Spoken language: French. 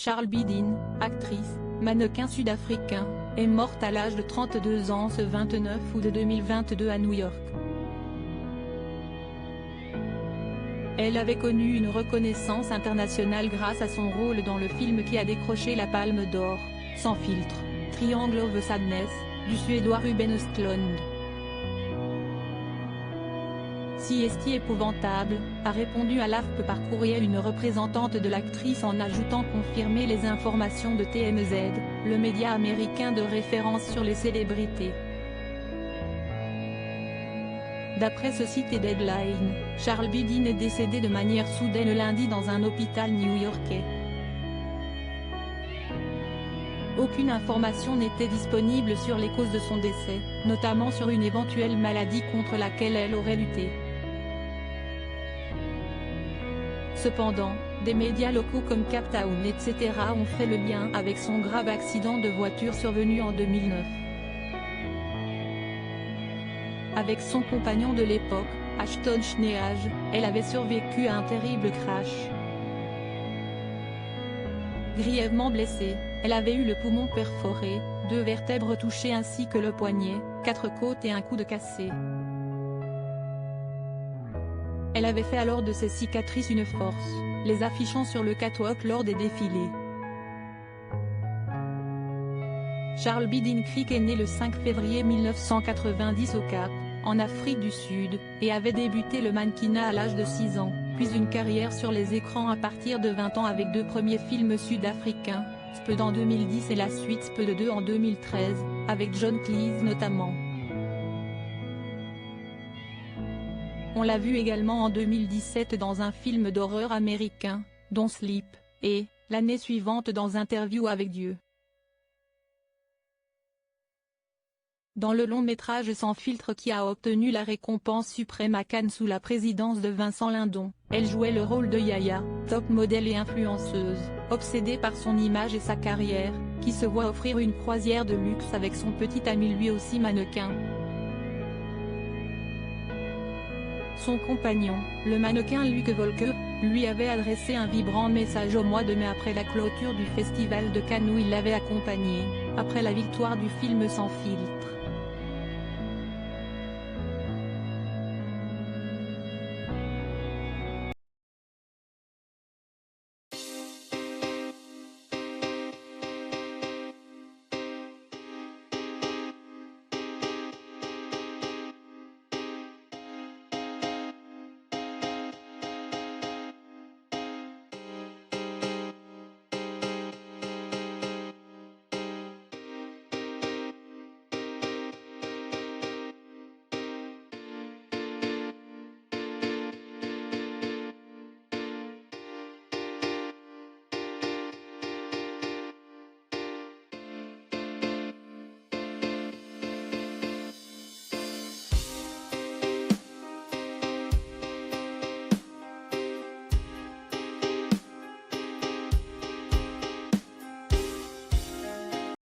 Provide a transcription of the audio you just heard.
Charles Bidin, actrice, mannequin sud-africain, est morte à l'âge de 32 ans ce 29 août 2022 à New York. Elle avait connu une reconnaissance internationale grâce à son rôle dans le film qui a décroché la Palme d'Or, Sans filtre, Triangle of Sadness, du Suédois Ruben Östlund. Si est épouvantable, a répondu à l'AFP par courriel une représentante de l'actrice en ajoutant confirmer les informations de TMZ, le média américain de référence sur les célébrités. D'après ce site et Deadline, Charles Bidin est décédé de manière soudaine lundi dans un hôpital new-yorkais. Aucune information n'était disponible sur les causes de son décès, notamment sur une éventuelle maladie contre laquelle elle aurait lutté. Cependant, des médias locaux comme Captown etc. ont fait le lien avec son grave accident de voiture survenu en 2009. Avec son compagnon de l'époque, Ashton Kutcher, elle avait survécu à un terrible crash. Grièvement blessée, elle avait eu le poumon perforé, 2 vertèbres touchées ainsi que le poignet, 4 côtes et un coude cassé. Elle avait fait alors de ses cicatrices une force, les affichant sur le catwalk lors des défilés. Charles Bidin Crick est né le 5 février 1990 au Cap, en Afrique du Sud, et avait débuté le mannequinat à l'âge de 6 ans, puis une carrière sur les écrans à partir de 20 ans avec 2 premiers films sud-africains, Spud en 2010 et la suite Spud 2 en 2013, avec John Cleese notamment. On l'a vu également en 2017 dans un film d'horreur américain, dont Sleep, et, l'année suivante dans Interview avec Dieu. Dans le long-métrage Sans filtre qui a obtenu la récompense suprême à Cannes sous la présidence de Vincent Lindon, elle jouait le rôle de Yaya, top modèle et influenceuse, obsédée par son image et sa carrière, qui se voit offrir une croisière de luxe avec son petit ami lui aussi mannequin. Son compagnon, le mannequin Luc Volker, lui avait adressé un vibrant message au mois de mai après la clôture du Festival de Cannes où il l'avait accompagné, après la victoire du film Sans filtre.